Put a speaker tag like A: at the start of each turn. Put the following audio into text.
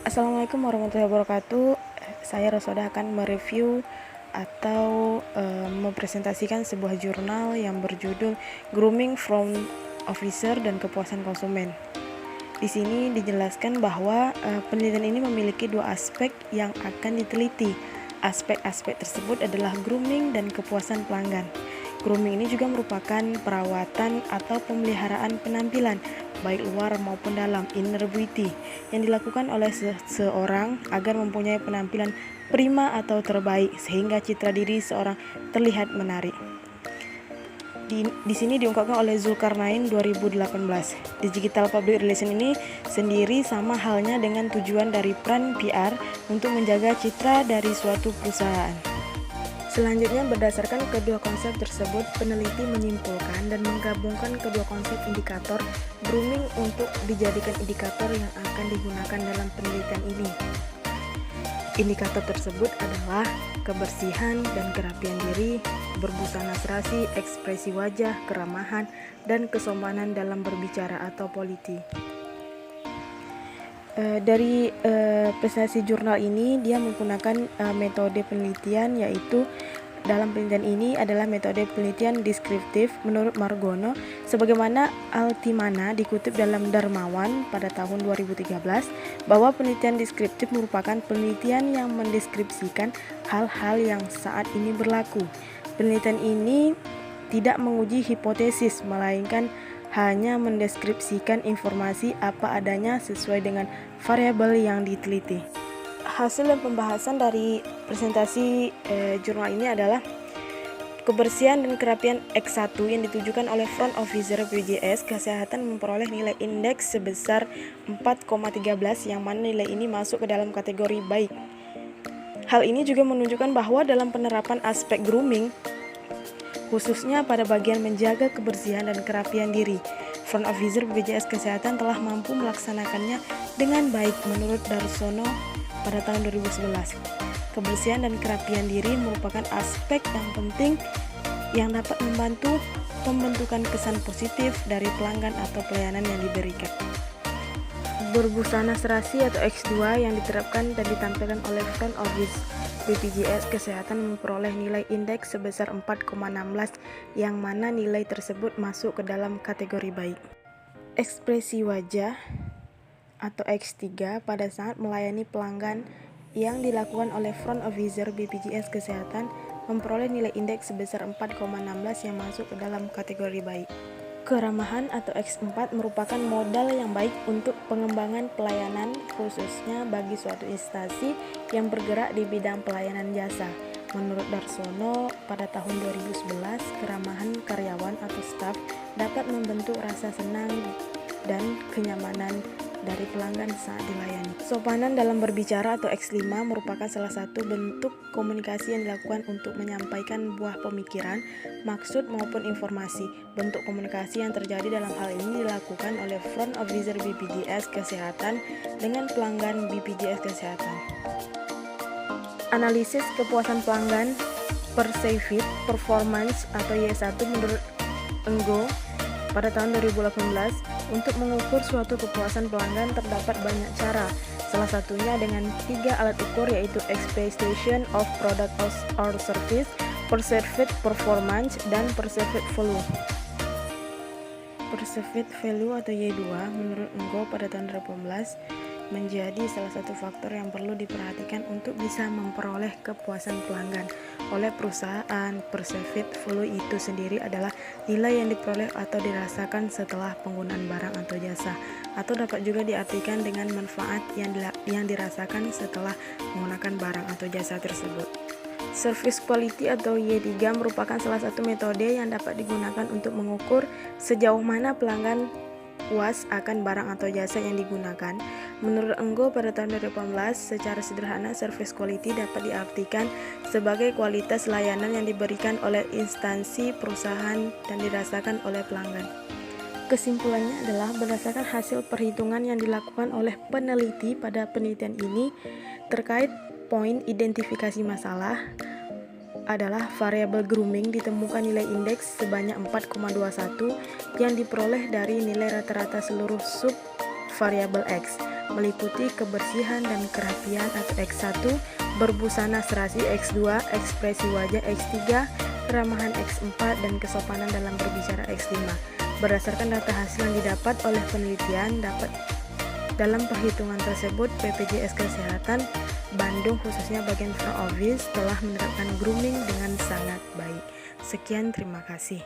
A: Assalamualaikum warahmatullahi wabarakatuh. Saya Rosoda akan mereview atau mempresentasikan sebuah jurnal yang berjudul Grooming Front Officer dan Kepuasan Konsumen. Di sini dijelaskan bahwa penelitian ini memiliki dua aspek yang akan diteliti. Aspek-aspek tersebut adalah grooming dan kepuasan pelanggan. Grooming ini juga merupakan perawatan atau pemeliharaan penampilan, baik luar maupun dalam, inner beauty, yang dilakukan oleh seseorang agar mempunyai penampilan prima atau terbaik, sehingga citra diri seorang terlihat menarik. Di sini diungkapkan oleh Zulkarnain 2018. Digital Public Relation ini sendiri sama halnya dengan tujuan dari peran PR untuk menjaga citra dari suatu perusahaan. Selanjutnya, berdasarkan kedua konsep tersebut, peneliti menyimpulkan dan menggabungkan kedua konsep indikator grooming untuk dijadikan indikator yang akan digunakan dalam penelitian ini. Indikator tersebut adalah kebersihan dan kerapian diri, berbusana serasi, ekspresi wajah, keramahan, dan kesopanan dalam berbicara atau politi. Dari presentasi jurnal ini, dia menggunakan metode penelitian, yaitu dalam penelitian ini adalah metode penelitian deskriptif menurut Margono, sebagaimana Altimana dikutip dalam Darmawan pada tahun 2013, bahwa penelitian deskriptif merupakan penelitian yang mendeskripsikan hal-hal yang saat ini berlaku. Penelitian ini tidak menguji hipotesis, melainkan hanya mendeskripsikan informasi apa adanya sesuai dengan variabel yang diteliti. Hasil dan pembahasan dari presentasi jurnal ini adalah kebersihan dan kerapian X1 yang ditujukan oleh Front Officer BPJS Kesehatan memperoleh nilai indeks sebesar 4,13, yang mana nilai ini masuk ke dalam kategori baik. Hal ini juga menunjukkan bahwa dalam penerapan aspek grooming, khususnya pada bagian menjaga kebersihan dan kerapian diri, Front Officer BPJS Kesehatan telah mampu melaksanakannya dengan baik menurut Darsono pada tahun 2011. Kebersihan dan kerapian diri merupakan aspek yang penting yang dapat membantu pembentukan kesan positif dari pelanggan atau pelayanan yang diberikan. Berbusana serasi atau X2 yang diterapkan dan ditampilkan oleh Front Office BPJS Kesehatan memperoleh nilai indeks sebesar 4,16, yang mana nilai tersebut masuk ke dalam kategori baik. Ekspresi wajah atau X3 pada saat melayani pelanggan yang dilakukan oleh Front Officer BPJS Kesehatan memperoleh nilai indeks sebesar 4,16 yang masuk ke dalam kategori baik. Keramahan atau X4 merupakan modal yang baik untuk pengembangan pelayanan, khususnya bagi suatu instansi yang bergerak di bidang pelayanan jasa. Menurut Darsono, pada tahun 2011, keramahan karyawan atau staf dapat membentuk rasa senang dan kenyamanan dari pelanggan saat dilayani. Sopanan dalam berbicara atau X5 merupakan salah satu bentuk komunikasi yang dilakukan untuk menyampaikan buah pemikiran, maksud maupun informasi. Bentuk komunikasi yang terjadi dalam hal ini dilakukan oleh Front Officer BPJS Kesehatan dengan pelanggan BPJS Kesehatan. Analisis kepuasan pelanggan Perceived Performance atau Y1 menurut Enggo pada tahun 2018. Untuk mengukur suatu kepuasan pelanggan terdapat banyak cara, salah satunya dengan 3 alat ukur, yaitu Expectation of Product or Service, Perceived Performance, dan Perceived Value. Perceived Value atau Y2 menurut Enggo pada tahun 2018 menjadi salah satu faktor yang perlu diperhatikan untuk bisa memperoleh kepuasan pelanggan oleh perusahaan. Perceived value itu sendiri adalah nilai yang diperoleh atau dirasakan setelah penggunaan barang atau jasa, atau dapat juga diartikan dengan manfaat yang dirasakan setelah menggunakan barang atau jasa tersebut. Service quality atau Y3 merupakan salah satu metode yang dapat digunakan untuk mengukur sejauh mana pelanggan puas akan barang atau jasa yang digunakan. Menurut Enggo pada tahun 2018, secara sederhana service quality dapat diartikan sebagai kualitas layanan yang diberikan oleh instansi perusahaan dan dirasakan oleh pelanggan. Kesimpulannya adalah berdasarkan hasil perhitungan yang dilakukan oleh peneliti pada penelitian ini terkait poin identifikasi masalah adalah variabel grooming, ditemukan nilai indeks sebanyak 4,21 yang diperoleh dari nilai rata-rata seluruh sub variabel X. meliputi kebersihan dan kerapian atau X1, berbusana serasi X2, ekspresi wajah X3, keramahan X4, dan kesopanan dalam berbicara X5. Berdasarkan data hasil yang didapat oleh penelitian, dalam perhitungan tersebut BPJS Kesehatan Bandung khususnya bagian front office telah menerapkan grooming dengan sangat baik. Sekian, terima kasih.